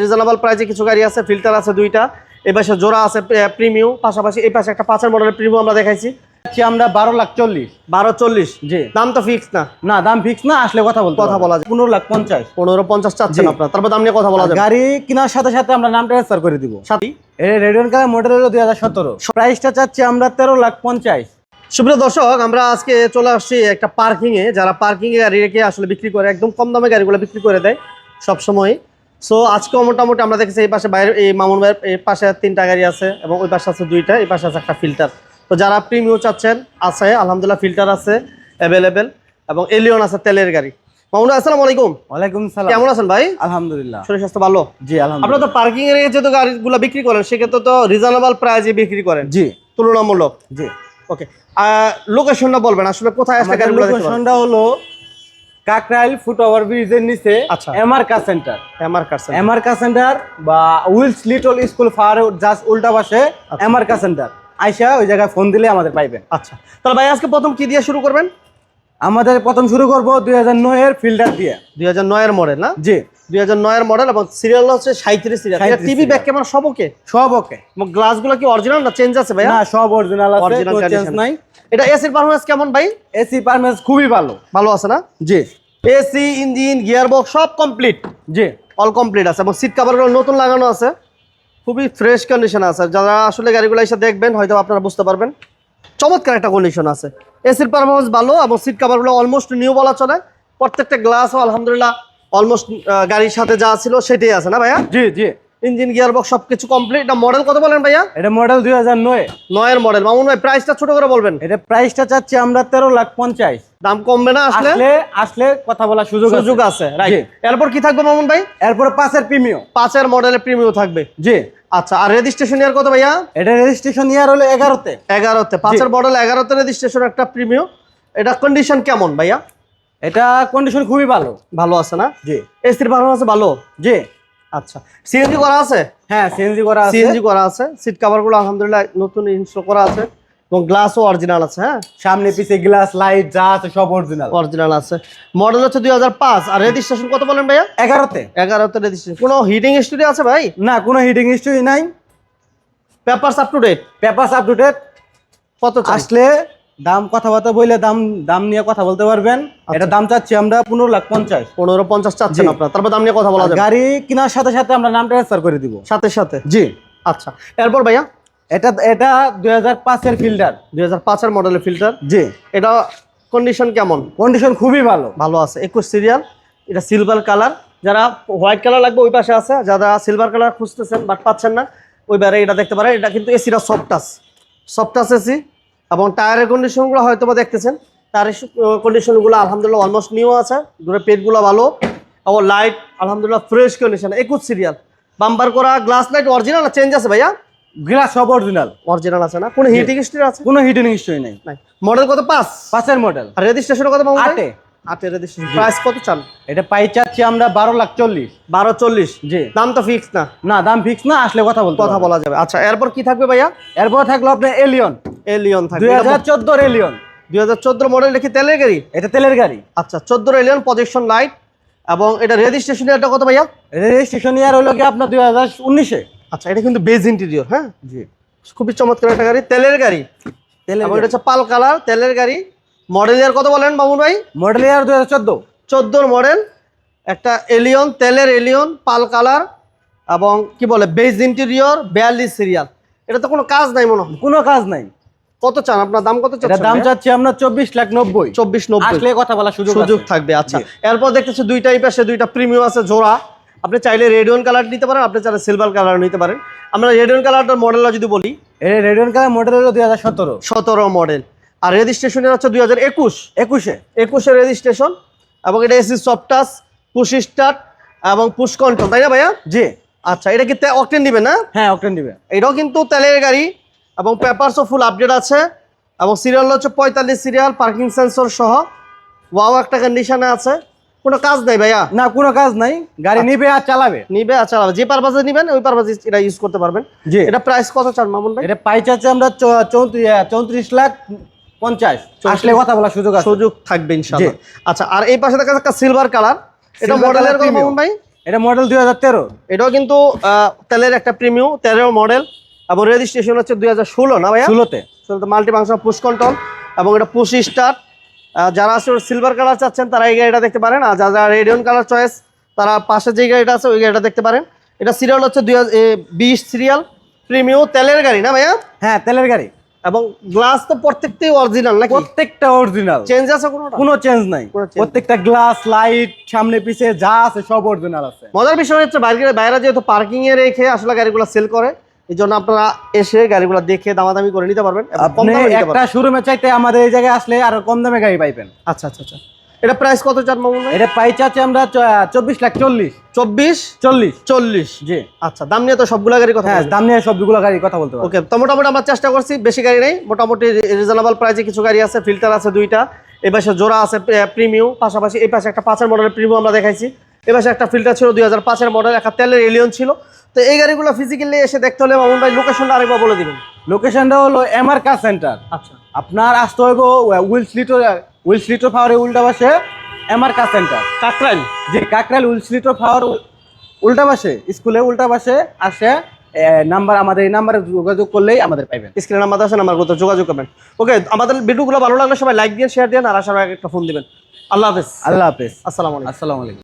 Reasonable প্রাইসে কিছু গাড়ি আছে, ফিল্টার আছে দুইটা, এই পাশে জোড়া আছে প্রিমিয়াম, পাশাপাশি এই পাশে একটা 5 মডেলের প্রিমিয়াম আমরা দেখাইছি। আমরা 12,40,000। 12,40,000 জি। দাম তো ফিক্স না? না, দাম ফিক্স না, আসলে কথা বলা যায়। 15,50,000 15,50,000 চাচ্ছেন আপনারা, তারপর দাম নিয়ে কথা বলা যাবে। গাড়ি কেনার সাথে সাথে আমরা নাম ট্রান্সফার করে দিব। সাথী এই রেডিয়ন কালার মডেল হলো 2017, প্রাইসটা চাচ্ছি আমরা 13,50,000। সুপ্রিয় দর্শক, আমরা আজকে চলে আসছি একটা পার্কিং এ, যারা পার্কিং এ গাড়ি রেখে আসলে বিক্রি করে, একদম কম দামে গাড়িগুলো বিক্রি করে দেয় সব সময়। সো আজকেও মোটামুটি আমরা দেখেছি এই পাশে বাইরে এই মামুন ভাইয়ের এই পাশে 3টা গাড়ি আছে এবং ওই পাশে আছে 2টা, এই পাশে আছে একটা ফিল্টার। তো যারা প্রিমিয়াম চাচ্ছেন আছে, আলহামদুলিল্লাহ ফিল্টার আছে অ্যাভেলেবেল এবং এলিয়ন আছে তেলের গাড়ি। মামুন ভাই আসসালামু আলাইকুম। ওয়ালাইকুম সালাম। কেমন আছেন ভাই? আলহামদুলিল্লাহ, শরীর স্বাস্থ্য ভালো? জি আলহামদুলিল্লাহ। আপনারা তো পার্কিং এ যেহেতু গাড়িগুলো বিক্রি করেন, সেক্ষেত্রে তো রিজনেবল প্রাইসে বিক্রি করেন। জি, তুলনামূলক। জি। ওকে, লোকেশনটা বলবেন আসলে কোথায় আসলে গাড়িগুলো দেখতে পাবেন? লোকেশনটা হলো কাকরাইল ফুট ওভার ব্রিজের নিচে আচ্ছা। এমআরকা সেন্টার। এমআরকা সেন্টার বা উইলস লিটল স্কুল ফার জাস্ট উল্টা পাশে এমআরকা সেন্টার। আইসা ওই জায়গায় ফোন দিলে আমাদের পাইবেন। আচ্ছা, তাহলে ভাই আজকে প্রথম কি দিয়ে শুরু করবেন? আমাদের প্রথম শুরু করব 2009 এর ফিল্টার দিয়ে। 2009 এর মডেল না? জি, 2009 এর মডেল এবং সিরিয়াল হচ্ছে 37 সিরিয়াল। এটা টিভি ব্যাক ক্যামেরা সব ওকে? সব ওকে। এবং গ্লাসগুলো কি অরিজিনাল না চেঞ্জ আছে ভাই? না, সব অরিজিনাল আছে, অরিজিনাল কোনো চেঞ্জ কন্ডিশন নাই। এটা এসির পারফরম্যান্স কেমন ভাই? এসি পারফরম্যান্স খুবই ভালো। ভালো আছে না? জি, এসি, ইঞ্জিন, গিয়ার বক্স সব কমপ্লিট। জি, অল কমপ্লিট আছে এবং সিট কভারগুলো নতুন লাগানো আছে, খুবই ফ্রেশ কন্ডিশন আছে। যারা আসলে গাড়িগুলো এসে দেখবেন হয়তো আপনারা বুঝতে পারবেন, চমৎকার একটা কন্ডিশন আছে। এসির পারফরমেন্স ভালো এবং সিট কভারগুলো অলমোস্ট নিউ বলা চলে। প্রত্যেকটা গ্লাসও আলহামদুলিল্লাহ অলমোস্ট গাড়ির সাথে যা ছিল সেটাই আছে না ভাইয়া? জি, জি। ইঞ্জিন, গিয়ার বক্স সবকিছু কমপ্লিট। এটা মডেল কত বলেন ভাইয়া? এটা মডেল 2009। 9 এর মডেল। মামুন ভাই প্রাইসটা ছোট করে বলবেন। এটা প্রাইসটা চাচ্ছি আমরা 13,50,000। দাম কমবে না আসলে? আসলে কথা বলার সুযোগ আছে, রাইট। এরপর কি থাকবে মামুন ভাই? এরপর 5 এর প্রিমিয়াম। 5 এর মডেলের প্রিমিয়াম থাকবে। জি। আচ্ছা, আর রেজিস্ট্রেশন ইয়ার কত ভাইয়া? এটা রেজিস্ট্রেশন ইয়ার হলো 11তে। 11তে 5 এর মডেল 11তে রেজিস্ট্রেশন একটা প্রিমিয়াম। এটা কন্ডিশন কেমন ভাইয়া? এটা কন্ডিশন খুবই ভালো। ভালো আছে না? জি। এসির পারফরম্যান্স ভালো? জি। আচ্ছা, সিএনজি করা আছে? হ্যাঁ, সিএনজি করা আছে। সিএনজি করা আছে। সিট কভারগুলো আলহামদুলিল্লাহ নতুন ইনস্টল করা আছে এবং গ্লাসও অরিজিনাল আছে। হ্যাঁ, সামনে পিছে গ্লাস, লাইট যা আছে সব অরিজিনাল আছে। মডেল হচ্ছে 2005 আর রেজিস্ট্রেশন কত বলেন ভাইয়া? 11তে। 11তে রেজিস্ট্রেশন। কোনো হিটিং হিস্টরি আছে ভাই? না, কোনো হিটিং হিস্টরি নাই। Papers up to date? Papers up to date. কত আসলে দাম কথাবার্তা বললে দাম নিয়ে কথা বলতে পারবেন। এটা দাম চাচ্ছি আমরা 15,50,000। 15,50 চাচ্ছেন আপনারা, তারপর দাম নিয়ে কথা বলা যাবে। গাড়ি কেনার সাথে সাথে আমরা নাম ট্রান্সফার করে দিব সাথে সাথে? জি। আচ্ছা, এরপর ভাইয়া এটা 2005 এর ফিল্টার। 2005 এর মডেলের ফিল্টার। জি। এটা কন্ডিশন কেমন? কন্ডিশন খুবই ভালো। ভালো আছে। 21 সিরিয়াল। এটা সিলভার কালার। যারা হোয়াইট কালার লাগবে ওই পাশে আছে, যারা সিলভার কালার খুঁজতেছেন বাট পাচ্ছেন না ওইবারে এটা দেখতে পারেন। এটা কিন্তু এসিটা সফট টাচ এসি এবং টায়ারের কন্ডিশনগুলো হয়তো বা দেখতেছেন। টায়ারের কন্ডিশনগুলো আলহামদুলিল্লাহ অলমোস্ট নিউ আছে। দূরে পেটগুলো ভালো এবং লাইট আলহামদুলিল্লাহ ফ্রেশ কন্ডিশন। 21 সিরিয়াল। বাম্পার করা, গ্লাস লাইট অরিজিনাল না চেঞ্জ আছে ভাইয়া? গ্লাস সব অরিজিনাল আছে না? কোনো হিটিং হিস্টরি আছে? কোনো হিটিং হিস্টরি নাই। মডেল কত? 5 এর মডেল। আর রেজিস্ট্রেশন কত? 8 8 রেজিস্ট্রেশন। প্রাইস কত চান? এটা পাই চাচ্ছি আমরা 12,40,000। 12,40,000। জি। দাম তো ফিক্স না? না, দাম ফিক্স না, আসলে কথা বলা যাবে। আচ্ছা, এরপর কি থাকবে ভাইয়া? এরপর থাকলো আপনার এলিয়ন থাকবে। 2014 এলিয়ন। 2014 মডেল। দেখি তেলের গাড়ি? এটা তেলের গাড়ি। আচ্ছা, 14 এলিয়ন, প্রজেকশন লাইট এবং এটা রেজিস্ট্রেশন ইয়ারটা কত ভাইয়া? রেজিস্ট্রেশন ইয়ার হলো কি আপনার 2019-এ। আচ্ছা, এটা কিন্তু বেজ ইন্টেরিয়র। হ্যাঁ, জি। খুবই চমৎকার একটা গাড়ি, তেলের গাড়ি। এবং এটা হচ্ছে পাল কালার, তেলের গাড়ি। মডেল ইয়ার কত বলেন মামুন ভাই? মডেল ইয়ার 2014 মডেল। একটা এলিয়ন, তেলের এলিয়ন, পাল কালার এবং কি বলে বেজ ইন্টেরিয়র, 42 সিরিয়াল। এটা তো কোনো কাজ নাই মনে হয়? কোনো কাজ নাই। কত চান? আপনার দাম কত চাচ্ছেন? দাম চাচ্ছি আমরা 24,90,000। 24,90,000। আসলে কথা বলার সুযোগ থাকবে। আচ্ছা, এরপর দেখতেছি দুইটা এই পাশে দুইটা প্রিমিয়াম আছে জোড়া। আপনি চাইলে রেডিয়ন কালার নিতে পারেন, আপনি চাইলে সিলভার কালার নিতে পারেন। আমরা রেডিয়ন কালারটার মডেলটা যদি বলি, এই রেডিয়ন কালার মডেল হলো 2017 মডেল। আর রেজিস্ট্রেশনের হচ্ছে 2021 রেজিস্ট্রেশন এবং এটা AC soft touch, push start এবং পুশ কন্ট্রোল, তাই না ভাইয়া? জি। আচ্ছা, এটা কি অকটেন দিবে না? হ্যাঁ, অকটেন দিবে। এটাও কিন্তু তেলের গাড়ি এবং পেপারসও ফুল আপডেট আছে এবং সিরিয়াল হচ্ছে 45 সিরিয়াল, পার্কিং সেন্সর সহ। ওয়াও, একটা কন্ডিশনে আছে। কোনো কাজ নাই ভাইয়া? না, কোনো কাজ নাই। গাড়ি নিবে আর চালাবে। যে পারপাসে নিবেন ওই পারপাসে এটা ইউজ করতে পারবেন। জি। এটা প্রাইস কত চান মামুন ভাই? এটা পাই চাচ্ছি আমরা 34,50,000। আসলে কথা বলার সুযোগ থাকবে ইনশাআল্লাহ। আচ্ছা, আর এই পাশে দেখা যাচ্ছে সিলভার কালার। এটা মডেলের কত মামুন ভাই? এটা মডেল 2013। এটাও কিন্তু তেলের একটা প্রিমিয়াম 13 মডেল এবং রেজিস্ট্রেশন হচ্ছে 2016 না ভাইয়া? 16তে। মাল্টি ফাংশন পুশ কন্ট্রোল এবং এটা পুশ স্টার্ট। যারা আসলে সিলভার কালার চাচ্ছেন তারা এই গাড়িটা দেখতে পারেন, আর যারা রেডিয়ন কালার চয়েস তারা পাশে যে গাড়িটা আছে ওই গাড়িটা দেখতে পারেন। এটা সিরিয়াল হচ্ছে 2020 সিরিয়াল, প্রিমিয়াম তেলের গাড়ি না ভাইয়া? হ্যাঁ, তেলের গাড়ি। এবং গ্লাস তো প্রত্যেকটাই অরিজিনাল নাকি? প্রত্যেকটা অরিজিনাল, চেঞ্জ আছে কোনোটা? কোনো চেঞ্জ নাই। কোনো change প্রত্যেকটা গ্লাস, লাইট, সামনে পিছে যা আছে সব অরিজিনাল আছে। মজার বিষয় হচ্ছে বাইরে যেহেতু পার্কিং এ রেখে আসলে গাড়িগুলো সেল করে, এই জন্য আপনারা এসে গাড়িগুলো দেখে দামাদামি করে নিতে পারবেন এবং কম আপনি দামে নিতে একটা পারবেন। শোরুমে চাইতে আমাদের এই জায়গায় আসলে আরো কম দামে গাড়ি পাইবেন। আচ্ছা আচ্ছা আচ্ছা, এটা প্রাইস কত চান মামুন ভাই? এটা প্রাইস আছে আমরা 24,40,000। 24-40 জি। আচ্ছা, দাম নিয়ে তো সবগুলা গাড়ি কথা হ্যাঁ, দাম নিয়ে সবগুলো গাড়ি কথা বলতে পারবো। ওকে, তো মোটামুটি আমরা চেষ্টা করছি, বেশি গাড়ি নেই, মোটামুটি রিজনেবল প্রাইসে কিছু গাড়ি আছে। ফিল্টার আছে 2টা, এই পাশে জোড়া আছে প্রিমিয়াম, পাশাপাশি এই পাশে একটা 5-এর মডেলের প্রিমিয়াম আমরা দেখাইছি। এই পাশে একটা ফিল্টার ছিল 2005-এর মডেল, একটা তেলের এলিয়ন ছিল। তো এই গাড়িগুলো ফিজিক্যালি এসে দেখতে হলে মামুন ভাই লোকেশনটা আরেকবার বলে দিবেন। লোকেশনটা হলো এমআর কার সেন্টার। আচ্ছা, আপনার আসতে হইব উইলস লিটল ফ্লাওয়ারের উল্টা পাশে এমআর কার সেন্টার, কাকরাইল। জি, কাকরাইল উইলস লিটল ফ্লাওয়ার উল্টা পাশে, স্কুলে উল্টা পাশে আসে। নাম্বার, আমাদের এই নাম্বারে যোগাযোগ করলেই আমাদের পাইবেন। স্ক্রিনে নাম্বার আছে, নাম্বার করতে যোগাযোগ করবেন। ওকে, আমাদের ভিডিওগুলো ভালো লাগলে সবাই লাইক দিয়ে শেয়ার দেন, আর আসার আগে একটা ফোন দিবেন। আল্লাহ হাফেজ। আল্লাহ হাফেজ। আসসালামু আলাইকুম। আসসালামু আলাইকুম।